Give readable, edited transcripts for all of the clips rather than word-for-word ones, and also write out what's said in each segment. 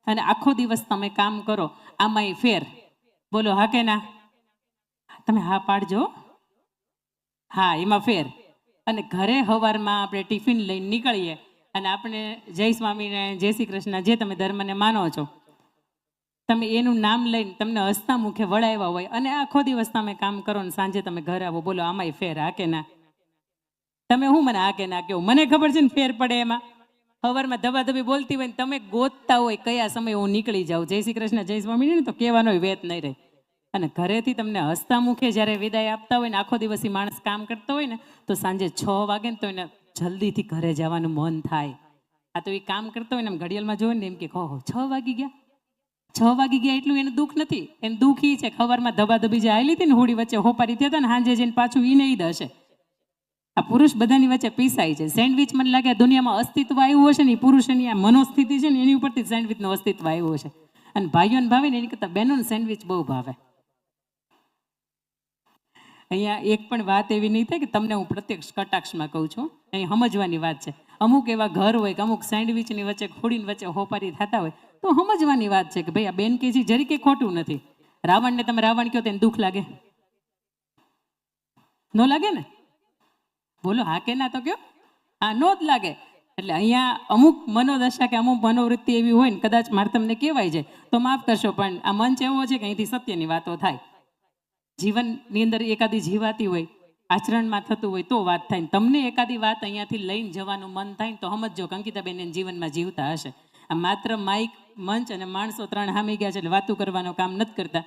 અને આખો દિવસ તમે કામ કરો, આમાંય ફેર. બોલો હા કે ના? તમે હા પાડજો. હા, એમાં ફેર. અને ઘરે સવારમાં આપણે ટિફિન લઈને નીકળીએ અને આપણે જય સ્વામીને જય શ્રી કૃષ્ણ જે તમે ધર્મને માનો છો, તમે એનું નામ લઈને તમને હસતા મુખે વળાવ્યા હોય અને આખો દિવસ તમે કામ કરો ને સાંજે તમે ઘરે આવો. બોલો આમાંય ફેર હા કે ના? તમે હું મને હા કે ના કહો? મને ખબર છે ને ફેર પડે એમાં. સવારમાં ધબાધબી બોલતી હોય ને તમે ગોતતા હોય કયા સમયે હું નીકળી જાઉં જય શ્રી કૃષ્ણ જય સ્વામી ને, તો કહેવાનો વેત નહીં રહે. અને ઘરેથી તમને હસતા મુખે જ્યારે વિદાય આપતા હોય ને, આખો દિવસ માણસ કામ કરતો હોય ને, તો સાંજે 6 વાગે ને તો એને જલ્દીથી ઘરે જવાનું મન થાય. આ તો એ કામ કરતો હોય ને એમ ઘડિયાળમાં જોવે ને એમ કે કહો 6 વાગી ગયા, 6 વાગી ગયા. એટલું એનું દુઃખ નથી. એનું દુઃખ એ છે ખબરમાં ધબાધબી જે આવેલી હતી ને હોડી વચ્ચે હોપારી થયા હતા ને, સાંજે જઈને પાછું ઈ નહીં હશે. આ પુરુષ બધાની વચ્ચે પીસાય છે. સેન્ડવિચ મને લાગે દુનિયામાં અસ્તિત્વ આવ્યું હશે ને, એ પુરુષની આ મનોસ્થિતિ છે ને એની ઉપરથી સેન્ડવિચનું અસ્તિત્વ આવ્યું હશે. અને ભાઈઓને ભાવે ને એની કરતાં બહેનોને સેન્ડવિચ બહુ ભાવે. અહીંયા એક પણ વાત એવી નહીં થાય કે તમને હું પ્રત્યક્ષ કટાક્ષમાં કહું છું. અહીં સમજવાની વાત છે. અમુક એવા ઘર હોય કે અમુક સેન્ડવિચની વચ્ચે ખોડીની વચ્ચે હોપારી થતા હોય તો સમજવાની વાત છે કે ભાઈ આ બેન કે છે જરી કે ખોટું નથી. રાવણને તમે રાવણ કહો તો એને દુઃખ લાગે? ન લાગે ને? બોલો હા કે ના તો કયો? હા, નો જ લાગે. એટલે અહીંયા અમુક મનોદશા કે અમુક મનોવૃત્તિ એવી હોય ને, કદાચ મારે તમને કહેવાય છે તો માફ કરશો, પણ આ મંચ એવો છે કે અહીંથી સત્યની વાતો થાય. જીવનની અંદર એકાદી જીવાતી હોય, આચરણમાં થતું હોય તો વાત થાય. તમને એકાદી વાત અહીંયાથી લઈને જવાનું મન થાય ને તો સમજો કે અંકિતાબેન એને જીવનમાં જીવતા હશે. આ માત્ર માઇક, મંચ અને માણસો 3 હામી ગયા છે એટલે વાતું કરવાનું કામ નથી કરતા.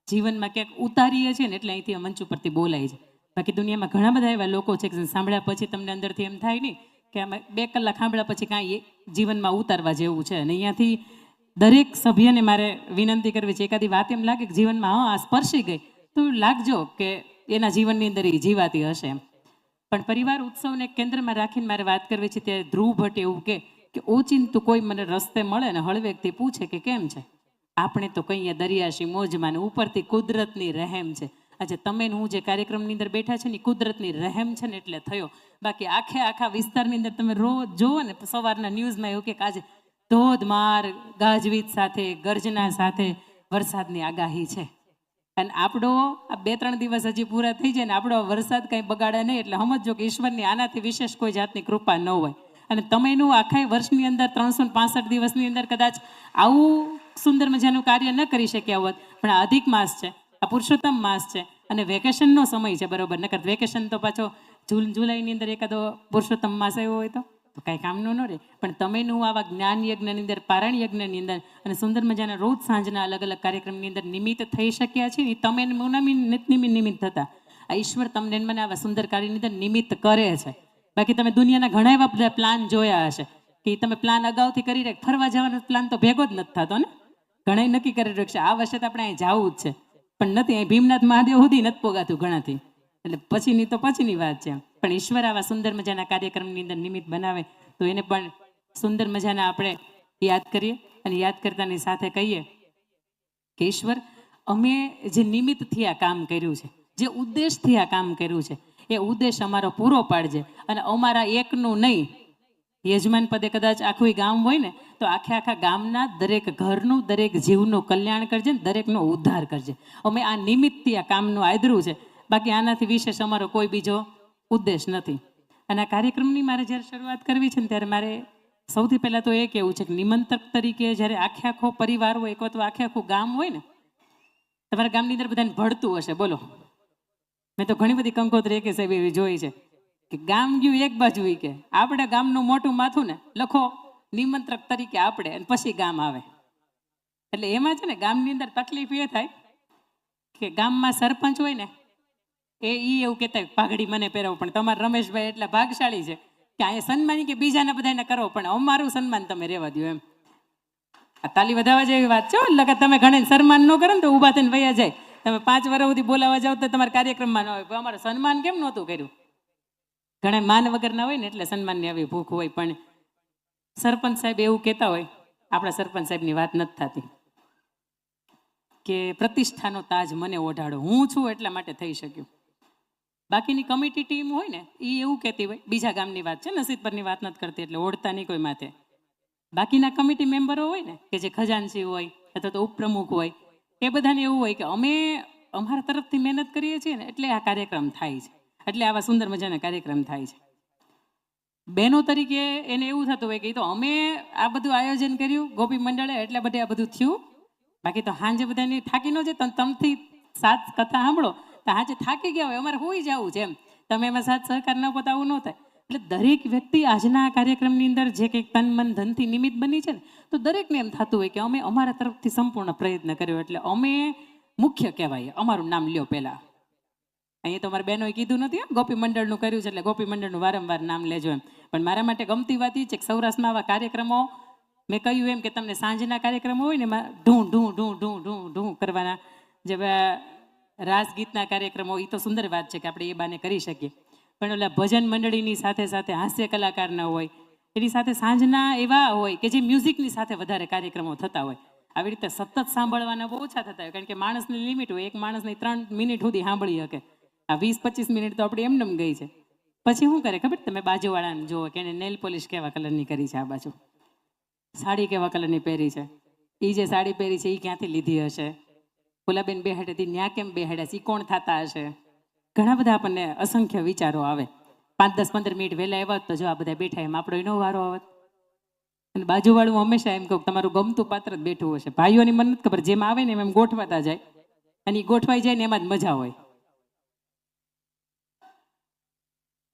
જીવનમાં ક્યાંક ઉતારીએ છીએ ને એટલે અહીંથી મંચ ઉપરથી બોલાય છે. બાકી દુનિયામાં ઘણા બધા એવા લોકો છે કે સાંભળ્યા પછી તમને અંદરથી એમ થાય નહીં કે આમાં 2 કલાક સાંભળ્યા પછી કાંઈ જીવનમાં ઉતારવા જેવું છે. અને અહીંયાથી દરેક સભ્યને મારે વિનંતી કરવી છે, એકાદી વાત એમ લાગે કે જીવનમાં હા આ સ્પર્શી ગઈ તો લાગજો કે એના જીવનની અંદર એ જીવાતી હશે એમ. પણ પરિવાર ઉત્સવને કેન્દ્રમાં રાખીને મારે વાત કરવી છે. ત્યારે ધ્રુવ ભટ્ટ એવું કે ઓચિંતું કોઈ મને રસ્તે મળે ને હળવેકથી પૂછે કે કેમ છે, આપણે તો કહીએ દરિયાશી મોજમાં ને ઉપરથી કુદરતની રહેમ છે. આજે તમે હું જે કાર્યક્રમની અંદર બેઠા છે ને કુદરતની રહેમ છે ને એટલે થયો. બાકી આખા વિસ્તારની અંદર તમે રોજ જોવો ને સવારના ન્યૂઝમાં એવું કે આજે ધોધમાર ગાજવીજ સાથે ગર્જના સાથે વરસાદની આગાહી છે. અને આપણો આ 2-3 દિવસ હજી પૂરા થઈ જાય ને આપણો વરસાદ કંઈ બગાડે નહીં એટલે સમજો કે ઈશ્વરની આનાથી વિશેષ કોઈ જાતની કૃપા ન હોય. અને તમે એનું આખા વર્ષની અંદર 365 દિવસની અંદર કદાચ આવું સુંદર મજાનું કાર્ય ન કરી શક્યા હોત, પણ આ અધિક માસ છે, આ પુરુષોત્તમ માસ છે અને વેકેશનનો સમય છે, બરોબર? નકર વેકેશન તો પાછો જુલાઈની અંદર એકાદો પુરુષોત્તમ માસ આવ્યો હોય તો કાંઈ કામનું ન રહે. પણ તમેનું આવા જ્ઞાન યજ્ઞની અંદર, પારાયણ યજ્ઞની અંદર અને સુંદર મજાના રોજ સાંજના અલગ અલગ કાર્યક્રમની અંદર નિમિત્ત થઈ શક્યા છે. તમે નિમિત્ત થતા આ ઈશ્વર તમને મને આવા સુંદર કાર્યની અંદર નિમિત્ત કરે છે. બાકી તમે દુનિયાના ઘણા એવા બધા પ્લાન જોયા હશે કે તમે પ્લાન અગાઉથી કરી રહ્યા, ફરવા જવાનો પ્લાન તો ભેગો જ નથી થતો ને. ઘણા નક્કી કરી રહ્યો છે આ વર્ષે તો આપણે અહીં જવું જ છે, પણ નથી. અહીં ભીમનાથ મહાદેવ સુધી નથી પોગાતું ઘણાથી. એટલે પછીની તો પછીની વાત છે. પણ ઈશ્વર આવા સુંદર મજાના કાર્યક્રમની અંદર નિમિત્ત બનાવે તો એને પણ સુંદર મજાના આપણે યાદ કરીએ અને યાદ કરતાની સાથે કહીએ કે ઈશ્વર અમે જે નિમિત્તથી આ કામ કર્યું છે, જે ઉદ્દેશથી આ કામ કર્યું છે, એ ઉદ્દેશ અમારો પૂરો પાડજે. અને અમારા એકનું નહીં, યજમાન પદે કદાચ આખું ગામ હોય ને તો આખા ગામના દરેક ઘરનું, દરેક જીવનું કલ્યાણ કરજે ને દરેકનો ઉદ્ધાર કરજે. અમે આ નિમિત્તથી આ કામનું આદર્યું છે, બાકી આનાથી વિશેષ અમારો કોઈ બીજો ઉદ્દેશ નથી. અને આ કાર્યક્રમની મારે જ્યારે શરૂઆત કરવી છે ને ત્યારે મારે સૌથી પહેલાં તો એ કહેવું છે કે નિમંત્રક તરીકે જ્યારે આખો પરિવાર હોય અથવા આખું ગામ હોય ને, તમારા ગામની અંદર બધાને ભળતું હશે. બોલો, મેં તો ઘણી બધી કંકોત્રી કે સાહેબ એવી જોઈ છે કે ગામ ગયું એક બાજુ કે આપણે ગામનું મોટું માથું ને લખો નિમંત્રક તરીકે આપણે, અને પછી ગામ આવે. એટલે એમાં છે ને ગામની અંદર તકલીફ એ થાય કે ગામમાં સરપંચ હોય ને એવું કહેતા હોય પાઘડી મને પહેરવો, પણ તમારા રમેશભાઈ એટલા ભાગશાળી છે કે અહીંયા સન્માન કે બીજાને બધાને કરો, પણ અમારું સન્માન તમે રહેવા દો એમ. આ તાલી વધારવા જેવી વાત છે. એટલે તમે ઘણે સન્માન ન કરો ને તો ઊભા થઈને વયા જાય. તમે 5 વર્ષ સુધી બોલાવવા જાઓ તો તમારા કાર્યક્રમમાં ન હોય. અમારું સન્માન કેમ નહોતું કર્યું? ઘણા માન વગરના હોય ને એટલે સન્માનની આવી ભૂખ હોય. પણ સરપંચ સાહેબ એવું કહેતા હોય, આપણા સરપંચ સાહેબની વાત નથી થતી કે પ્રતિષ્ઠાનો તાજ મને ઓઢાડો, હું છું એટલા માટે થઈ શક્યું. બાકીની કમિટી ટીમ હોય ને એ એવું કહેતી હોય, બીજા ગામની વાત છે, નસીબ પરની વાત નથી કરતી એટલે ઓઢતા નહીં કોઈ માથે, બાકીના કમિટી મેમ્બરો હોય ને કે જે ખજાનચી હોય અથવા તો ઉપપ્રમુખ હોય, એ બધાને એવું હોય કે અમે અમારા તરફથી મહેનત કરીએ છીએ ને એટલે આ કાર્યક્રમ થાય છે, એટલે આવા સુંદર મજાના કાર્યક્રમ થાય છે. બહેનો તરીકે એને એવું થતું હોય કે તો અમે આ બધું આયોજન કર્યું ગોપી મંડળે એટલે બધે આ બધું થયું, બાકી તો હાંજે બધાને થાકી ન જાય. તમથી 7 કથા સાંભળો તો હાજે થાકી ગયા હોય, અમારે હોઈ જવું છે એમ, તમે એમાં સાથ સહકાર ન આપો આવું ન થાય. એટલે દરેક વ્યક્તિ આજના કાર્યક્રમની અંદર જે કંઈક તન મન ધનથી નિમિત્ત બની છે ને, તો દરેકને એમ થતું હોય કે અમે અમારા તરફથી સંપૂર્ણ પ્રયત્ન કર્યો એટલે અમે મુખ્ય કહેવાય. અમારું નામ લ્યો પહેલાં. અહીંયા તો મારા બહેનોએ કીધું નથી ગોપી મંડળનું કર્યું છે એટલે ગોપી મંડળનું વારંવાર નામ લેજો એમ. પણ મારા માટે ગમતી વાત એ છે કે સૌરાષ્ટ્રમાં આવા કાર્યક્રમો, મેં કહ્યું એમ કે તમને સાંજના કાર્યક્રમો હોય ને એમાં ઢૂં ઢૂં ઢૂં ઢૂં ઢૂં ઢૂં કરવાના, જે રાસ ગીતના કાર્યક્રમો, એ તો સુંદર વાત છે કે આપણે એ બાને કરી શકીએ. પણ ઓલા ભજન મંડળીની સાથે સાથે હાસ્ય કલાકારના હોય, એની સાથે સાંજના એવા હોય કે જે મ્યુઝિકની સાથે વધારે કાર્યક્રમો થતા હોય. આવી રીતે સતત સાંભળવાના બહુ ઓછા થતા હોય, કારણ કે માણસની લિમિટ હોય. એક માણસની 3 મિનિટ સુધી સાંભળી શકે. આ 20-25 મિનિટ તો આપણી એમનેમ ગઈ છે. પછી શું કરે ખબર, તમે બાજુવાળાને જુઓ કે એને નેલ પોલિશ કેવા કલરની કરી છે, આ બાજુ સાડી કેવા કલરની પહેરી છે, એ જે સાડી પહેરી છે એ ક્યાંથી લીધી હશે, ફુલાબેન બેહાડે હતી ત્યાં કેમ બેહાડ્યા છે, એ કોણ થતા હશે. ઘણા બધા આપણને અસંખ્ય વિચારો આવે. 5-10-15 મિનિટ વહેલા આવ્યા તો જો આ બધા બેઠા એમ આપણો એનો વારો આવે. અને બાજુવાળું હંમેશા એમ કહું તમારું ગમતું પાત્ર જ બેઠું હશે. ભાઈઓની મને નથી ખબર, જેમ આવે ને એમ ગોઠવાતા જાય, અને એ ગોઠવાઈ જાય ને એમાં જ મજા હોય.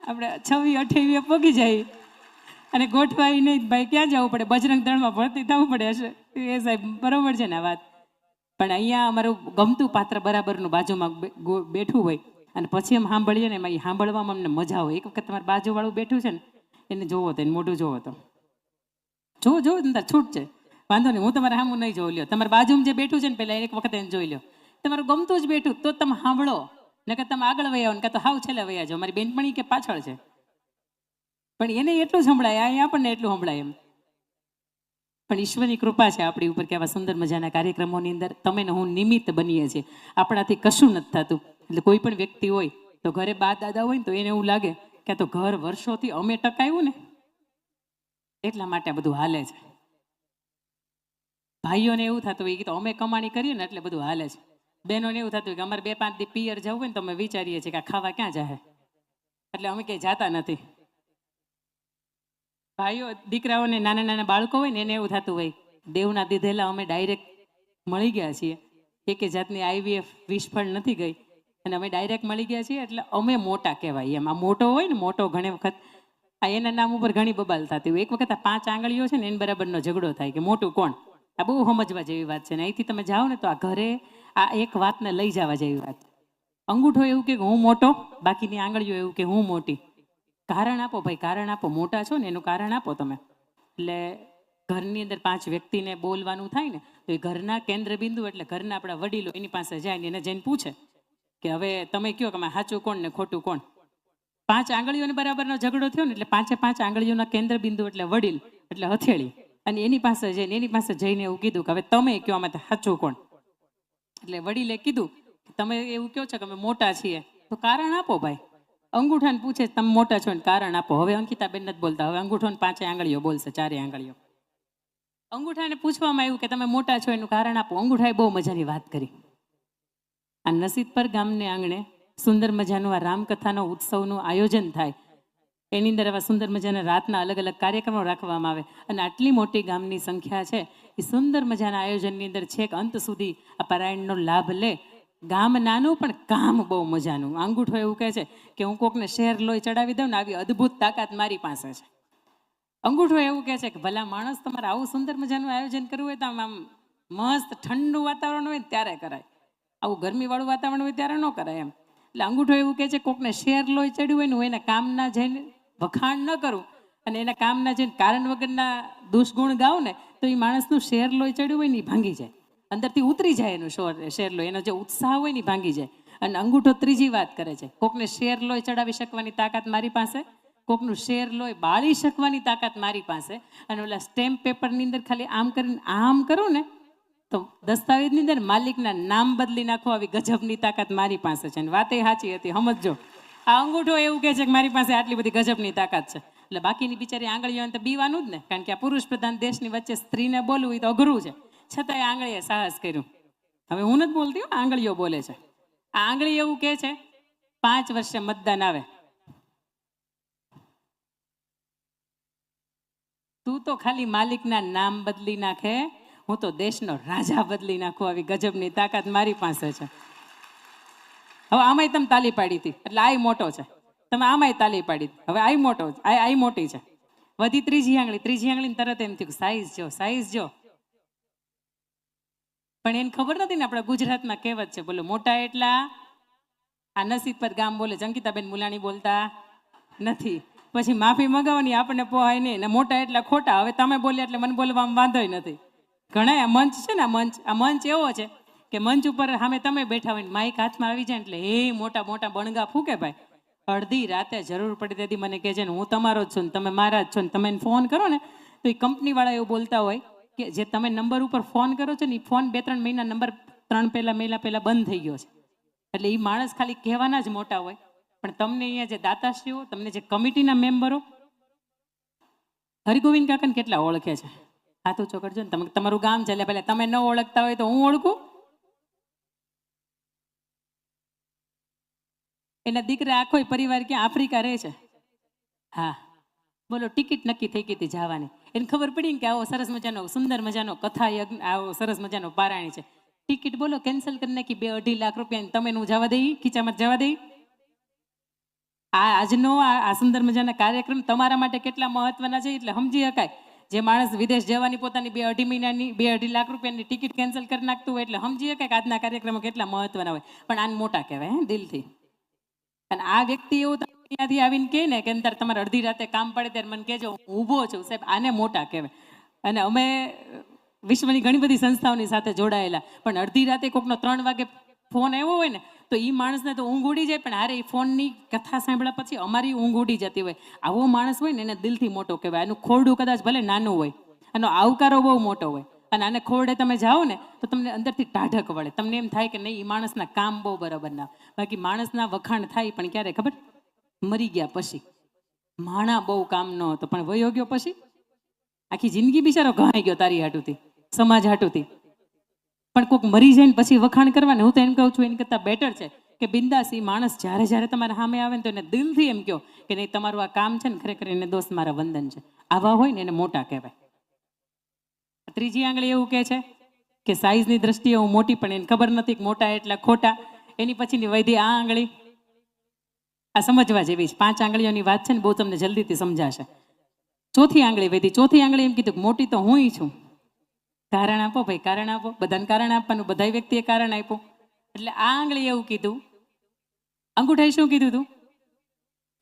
આપણે 26-28 પગી જાય અને ગોઠવાઈ નહીં, ભાઈ ક્યાં જવું પડે, બજરંગ દળમાં ભરતી થવું પડે હશે. એ સાહેબ બરોબર છે ને આ વાત. પણ અહીંયા અમારું ગમતું પાત્ર બરાબરનું બાજુમાં બેઠું હોય અને પછી એમ સાંભળીએ ને એમાં એ સાંભળવામાં અમને મજા આવે. એક વખત તમારું બાજુવાળું બેઠું છે ને એને જોવો તો, એને મોઢું જોવો તો, જોવો ને તાર છૂટ છે, વાંધો નહીં, હું તમારે સામું નહીં જોઈ લ્યો. તમારી બાજુમાં જે બેઠું છે ને પહેલાં એક વખત એને જોઈ લો. તમારું ગમતું જ બેઠું તો તમે સાંભળો, ને કે તમે આગળ વયા આવો ને કાં તો હાવ છેલ્લે વયા જાઓ. મારી બેનપણી કે પાછળ છે પણ એને એટલું જ સંભળાય, અહીંયા આપણને એટલું સંભળાય એમ. પણ ઈશ્વરની કૃપા છે આપણી ઉપર કે આવા સુંદર મજાના કાર્યક્રમોની અંદર તમે ને હું નિમિત્ત બનીએ છીએ. આપણાથી કશું નથી થતું. એટલે કોઈ પણ વ્યક્તિ હોય તો ઘરે બા દાદા હોય ને તો એને એવું લાગે કે આ તો ઘર વર્ષોથી અમે ટકાયું ને એટલા માટે આ બધું હાલે છે. ભાઈઓને એવું થતું હોય કે તો અમે કમાણી કરીએ ને એટલે બધું હાલે છે. બહેનોને એવું થતું હોય કે અમારે 2-5 દી પિયર જવું હોય ને તો અમે વિચારીએ છીએ કે આ ખાવા ક્યાં જાય, એટલે અમે ક્યાંય જતા નથી. ભાઈઓ દીકરાઓને નાના નાના બાળકો હોય ને એને એવું થતું હોય દેવના દીધેલા અમે ડાયરેક્ટ મળી ગયા છીએ, એક જાતની IVF વિષફળ નથી ગઈ અને અમે ડાયરેક્ટ મળી ગયા છીએ એટલે અમે મોટા કહેવાય એમ. આ મોટો હોય ને, મોટો ઘણી વખત આ એના નામ ઉપર ઘણી બબાલ થતી હોય. એક વખત આ 5 આંગળીઓ છે ને એની બરાબરનો ઝઘડો થાય કે મોટું કોણ. આ બહુ સમજવા જેવી વાત છે ને. અહીંથી તમે જાઓ ને તો આ ઘરે આ એક વાતને લઈ જવા જેવી વાત. અંગૂઠો એવું કે હું મોટો, બાકીની આંગળીઓ એવું કે હું મોટી. કારણ આપો ભાઈ, કારણ આપો. મોટા છો ને એનું કારણ આપો તમે. એટલે ઘરની અંદર 5 વ્યક્તિને બોલવાનું થાય ને તો એ ઘરના કેન્દ્ર બિંદુ એટલે ઘરના આપણા વડીલો એની પાસે જાય ને એને જઈને પૂછે કે હવે તમે કહો કે સાચું કોણ ને ખોટું કોણ. 5 આંગળીઓને બરાબરનો ઝઘડો થયો ને એટલે 5 આંગળીઓના કેન્દ્ર બિંદુ એટલે વડીલ એટલે હથેળી, અને એની પાસે જઈને એવું કીધું કે હવે તમે કહો આમાં સાચું કોણ. એટલે વડીલે કીધું તમે એવું કહો છો કે અમે મોટા છીએ તો કારણ આપો ભાઈ. અંગૂઠાને પૂછે તમે મોટા છો ને કારણ આપો. હવે અંકિતાબેન નથી બોલતા, હવે અંગૂઠોને 5 આંગળીઓ બોલશે, 4 આંગળીઓ. અંગૂઠાને પૂછવામાં આવ્યું કે તમે મોટા છો એનું કારણ આપો. અંગૂઠાએ બહુ મજાની વાત કરી. આ નસીબપર ગામને આંગણે સુંદર મજાનું આ રામકથાનો ઉત્સવનું આયોજન થાય, એની અંદર આવા સુંદર મજાના રાતના અલગ અલગ કાર્યક્રમો રાખવામાં આવે અને આટલી મોટી ગામની સંખ્યા છે એ સુંદર મજાના આયોજનની અંદર છેક અંત સુધી આ પારાયણનો લાભ લે. ગામ નાનું પણ કામ બહુ મજાનું. અંગૂઠો એવું કહે છે કે હું કોકને શેર લોહી ચડાવી દઉં ને આવી અદ્ભુત તાકાત મારી પાસે છે. અંગૂઠો એવું કહે છે કે ભલા માણસ તમારે આવું સુંદર મજાનું આયોજન કરવું હોય તો આમ મસ્ત ઠંડુ વાતાવરણ હોય ત્યારે કરાય, આવું ગરમીવાળું વાતાવરણ હોય ત્યારે ન કરાય એમ. એટલે અંગૂઠો એવું કહે છે કોકને શેર લોહી ચડ્યું હોય ને હું એના કામના જઈને વખાણ ન કરું અને એના કામના જઈને કારણ વગરના દુષ્ગુણ ગાઉં ને તો એ માણસનું શેર લોહી ચડ્યું હોય ને એ ભાંગી જાય, અંદરથી ઉતરી જાય એનું શેર લોહી, એનો જે ઉત્સાહ હોય ને એ ભાંગી જાય. અને અંગૂઠો ત્રીજી વાત કરે છે કોકને શેર લોહી ચડાવી શકવાની તાકાત મારી પાસે, કોકનું શેર લોહી બાળી શકવાની તાકાત મારી પાસે. અને ઓલા સ્ટેમ્પ પેપરની અંદર ખાલી આમ કરીને આમ કરું ને તો દસ્તાવેજની અંદર માલિકના નામ બદલી નાખો આવી ગજબની તાકાત મારી પાસે છે. અને વાતે સાચી હતી, સમજો. આ અંગૂઠો એવું કહે છે કે મારી પાસે આટલી બધી ગજબની તાકાત છે. એટલે બાકીની બિચારી આંગળીઓને તો બીવાનું જ ને, કારણ કે આ પુરુષ પ્રધાન દેશની વચ્ચે સ્ત્રીને બોલવું એ તો અઘરું છે, છતાંય આંગળીએ સાહસ કર્યું. હવે હું નથી બોલતી, આંગળીઓ બોલે છે. આ આંગળી એવું કહે છે 5 વર્ષે મતદાન આવે, તું તો ખાલી માલિકના નામ બદલી નાખે, હું તો દેશનો રાજા બદલી નાખું, આવી ગજબની તાકાત મારી પાસે છે. હવે આમાંય તમે તાલી પાડી હતી એટલે આ મોટો છે, તમે આમાંય તાલી પાડી, હવે આ મોટો, આ મોટી છે. વધી ત્રીજી આંગળી તરત એમ થયું સાઈઝ જો. પણ એને ખબર નથી ને આપણા ગુજરાતમાં કહેવત છે, બોલો મોટા એટલા, આ નસીબ પર ગામ બોલે, અંકિતાબેન મુલાણી બોલતા નથી, પછી માફી મગાવવાની આપણને પોહાય નહીં, ને મોટા એટલા ખોટા. હવે તમે બોલ્યા એટલે મને બોલવામાં વાંધોય નથી. ઘણા આ મંચ છે ને, આ મંચ એવો છે કે મંચ ઉપર સામે તમે બેઠા હોય, માઇક હાથમાં આવી જાય એટલે એ મોટા મોટા બણગા ફૂકે ભાઈ. અડધી રાતે જરૂર પડી તેથી મને કહે છે ને હું તમારો જ છું ને તમે મારા જ છો ને, તમે ફોન કરો ને તો એ કંપનીવાળા એવું બોલતા હોય કે જે તમે નંબર ઉપર ફોન કરો છો ને એ ફોન 2-3 મહિના નંબર 3 મહિના પહેલા બંધ થઈ ગયો છે. એટલે એ માણસ ખાલી કહેવાના જ મોટા હોય, પણ તમને અહીંયા જે દાતાશ્રીઓ, તમને જે કમિટીના મેમ્બરો, હરિગોવિંદ કાકાને કેટલા ઓળખે છે? હાથ ઊંચો કરજો ને. તમે તમારું ગામ ચાલે, પહેલા તમે ન ઓળખતા હોય તો હું ઓળખું? એના દીકરા આખો પરિવાર ક્યાં આફ્રિકા રહે છે. હા બોલો, ટિકિટ નક્કી થઈ ગઈ હતી જવાની. એને ખબર પડી કે આવો સરસ મજાનો સુંદર મજાનો કથા યજ્ઞ, આવો સરસ મજાનો પારાયણ છે, ટિકિટ બોલો કેન્સલ કરી નાખી. 2-2.5 લાખ રૂપિયા તમે નું જવા દઈ, ખીચામાં જવા દઈ. આજનો આ સુંદર મજાના કાર્યક્રમ તમારા માટે કેટલા મહત્વના છે એટલે સમજી શકાય. જે માણસ વિદેશ જવાની પોતાની 2-2.5 મહિનાની 2-2.5 લાખ રૂપિયાની ટિકિટ કેન્સલ કરી નાખતું હોય એટલે સમજી શકાય કે આજના કાર્યક્રમો કેટલા મહત્વના હોય. પણ આને મોટા કહેવાય દિલથી. અને આ વ્યક્તિ એવું ત્યાંથી આવીને કહે ને કે અંદર તમારે અડધી રાતે કામ પડે ત્યારે મને કહેજો, હું ઊભો છું સાહેબ, આને મોટા કહેવાય. અને અમે વિશ્વની ઘણી બધી સંસ્થાઓની સાથે જોડાયેલા, પણ અડધી રાતે કોકનો 3 વાગે ફોન આવ્યો હોય ને તો એ માણસને તો ઊંઘ ઉડી જાય, પણ હારે એ ફોનની કથા સાંભળ્યા પછી અમારી ઊંઘ ઉડી જતી હોય. આવો માણસ હોય ને એને દિલથી મોટો કહેવાય. આનું ખોરડું કદાચ ભલે નાનું હોય, આનો આવકારો બહુ મોટો હોય, અને આને ખોરડે તમે જાઓ ને તો તમને અંદરથી ટાઢક વળે, તમને એમ થાય કે નહીં એ માણસના કામ બહુ બરાબર ના. બાકી માણસના વખાણ થાય પણ ક્યારે ખબર? મરી ગયા પછી. માણા બહુ કામ ન હતો પણ વયો ગયો પછી આખી જિંદગી બિચારો ઘાઈ ગયો તારી હાટુથી, સમાજ હાટુથી. પણ કોઈક મરી જાય ને પછી વખાણ કરવાને, હું તો એમ કહું છું એની કરતાં બેટર છે કે બિંદાસી માણસ જ્યારે તમારા સામે આવે ને તો એને દિલથી એમ કહો કે નહીં તમારું આ કામ છે ને ખરેખર એને દોસ્ત મારા વંદન છે. આવા હોય ને એને મોટા કહેવાય. ત્રીજી આંગળી એવું કહે છે કે સાઈઝની દ્રષ્ટિએ હું મોટી, પણ એને ખબર નથી કે મોટા એટલા ખોટા. એની પછીની વૈધી આ આંગળી, આ સમજવા જેવી છે. 5 આંગળીઓની વાત છે ને, બહુ તમને જલ્દીથી સમજાશે. ચોથી આંગળી વૈધી. ચોથી આંગળી એમ કીધું મોટી તો હું છું. કારણ આપો ભાઈ, કારણ આપો. બધાને કારણ આપવાનું, બધા વ્યક્તિએ કારણ આપ્યું. એટલે આ આંગળી એવું કીધું. અંગૂઠાએ શું કીધું હતું?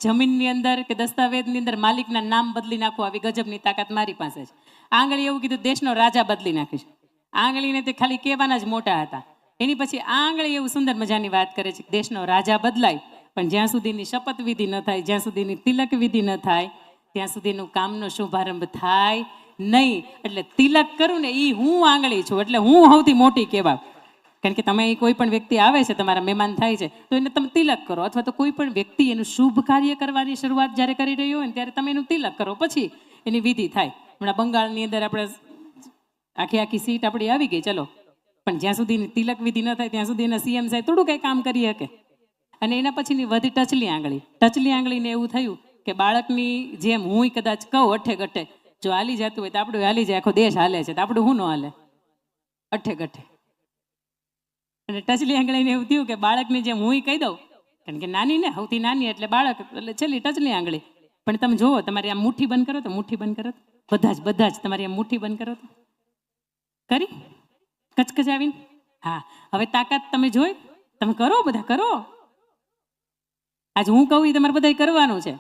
જમીનની અંદર કે દસ્તાવેજની અંદર માલિકના નામ બદલી નાખો, આવી ગજબની તાકાત મારી પાસે છે. આંગળી એવું કીધું દેશનો રાજા બદલી નાખીશ. આંગળીને તે ખાલી કહેવાના જ મોટા હતા. એની પછી આ આંગળી એવું સુંદર મજાની વાત કરે છે, દેશનો રાજા બદલાય પણ જ્યાં સુધીની શપથવિધિ ન થાય, જ્યાં સુધીની તિલક વિધિ ન થાય, ત્યાં સુધીનું કામનો શુભારંભ થાય નહીં. એટલે તિલક કરું ને એ હું આંગળી છું, એટલે હું સૌથી મોટી કહેવાય. કારણ કે તમે કોઈ પણ વ્યક્તિ આવે છે, તમારા મહેમાન થાય છે તો એને તમે તિલક કરો, અથવા તો કોઈ પણ વ્યક્તિ એનું શુભ કાર્ય કરવાની શરૂઆત જ્યારે કરી રહ્યો હોય ને ત્યારે તમે એનું તિલક કરો, પછી એની વિધિ થાય. હમણાં બંગાળની અંદર આપણે આખી સીટ આપણી આવી ગઈ, ચલો, પણ જ્યાં સુધી તિલક વિધિ ન થાય ત્યાં સુધી એના સીએમ સાહેબ થોડું કંઈ કામ કરી શકે. અને એના પછીની વધી ટચલી આંગળી. ટચલી આંગળીને એવું થયું કે બાળકની જેમ હું કદાચ કહું અઠે ગઠે, જો હાલી જતું હોય તો આપણું હાલી જાય, આખો દેશ હાલે છે તો આપણું શું ન હાલે? અઠે ગઠે. અને ટચલી આંગળીને એવું થયું કે બાળકની જેમ હું કહી દઉં, કારણ કે નાની ને, સૌથી નાની એટલે બાળક, એટલે છેલ્લી ટચલી આંગળી. પણ તમે જુઓ, તમારી આમ મુઠ્ઠી બંધ કરો તો, મુઠ્ઠી બંધ કરો, બધા જ તમારી આમ મુઠ્ઠી બંધ કરો તો કરી કચકચાવીને. હા, હવે તાકાત તમે જોઈ, તમે કરો, બધા કરો. આજ હું કહું એ તમારે બધા કરવાનું છે.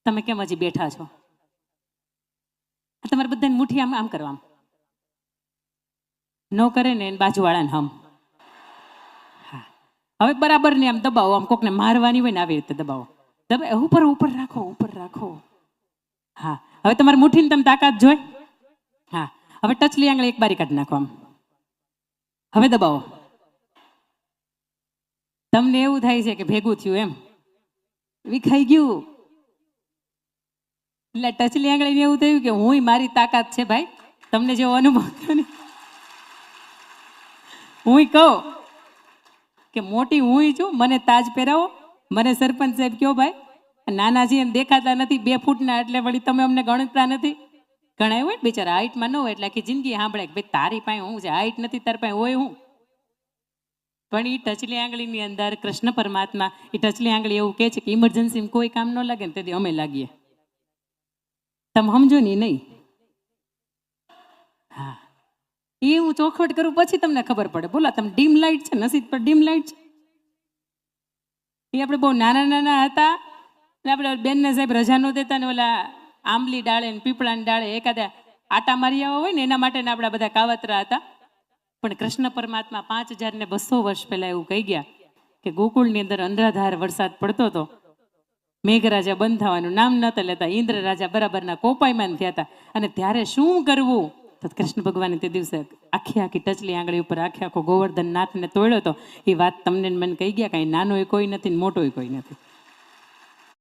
તમે કેમ હજી બેઠા છો? તમારે બધાને મુઠ્ઠી આમ આમ કરવા, ન કરે ને એને બાજુવાળાને હમ. હા, હવે બરાબર ને આમ દબાવો, આમ કોકને મારવાની હોય ને આવી રીતે દબાવો, ઉપર ઉપર રાખો, ઉપર રાખો. હા, હવે તમારી મુઠ્ઠીને તમે તાકાત જોઈ. હા, હવે ટચલી આંગળી એક બારી કાઢી નાખો આમ. હવે દબાવો. તમને એવું થાય છે કે ભેગું થયું, એમ વિખાઈ ગયું. એટલે ટચલી આંગળીને એવું થયું કે હુંય મારી તાકાત છે ભાઈ, તમને જેવો અનુભવ થયો ને હુંય કહું કે મોટી હુંય છું, મને તાજ પહેરાવો, મને સરપંચ સાહેબ કયો ભાઈ નાના છે એમ દેખાતા નથી 2 ફૂટના, એટલે વળી તમે અમને ગણતા નથી. ઘણા હોય ને બિચારા હાઈટમાં ન હોય એટલે આખી જિંદગી સાંભળે કે ભાઈ તારી પાસે હું છે, હાઈટ નથી તારી પાસે હોય હું. પણ એ ટચલી આંગળીની અંદર કૃષ્ણ પરમાત્મા એ ટચલી આંગળી એવું કહે છે કે ઇમરજન્સીમાં કોઈ કામ ન લાગે ને તેથી અમે લાગીએ. તમે સમજો ને નહીં. હા એ હું ચોખવટ કરું પછી તમને ખબર પડે. બોલા તમે ડીમ લાઇટ છે, નસીબ પર ડીમ લાઇટ છે. એ આપણે બહુ નાના નાના હતા ને આપણે બેનને સાહેબ રજા ન દેતા ને ઓલા આંબલી ડાળે ને પીપળાની ડાળે એકાદા આટા મારી આવ્યા હોય ને એના માટે આપણા બધા કાવતરા હતા. પણ કૃષ્ણ પરમાત્મા 5200 વર્ષ પહેલા એવું કહી ગયા કે ગોકુળની અંદર અંધાધાર વરસાદ પડતો હતો, મેઘરાજા બંધ થવાનું નામ નતા લેતા, ઇન્દ્ર રાજા બરાબરના કોપાયમાન થયા હતા. અને ત્યારે શું કરવું તો કૃષ્ણ ભગવાને તે દિવસે આખી ટચલી આંગળી ઉપર આખો ગોવર્ધન નાથને તોડ્યો હતો. એ વાત તમને મને કહી ગયા, કાંઈ નાનો કોઈ નથી ને મોટો કોઈ નથી.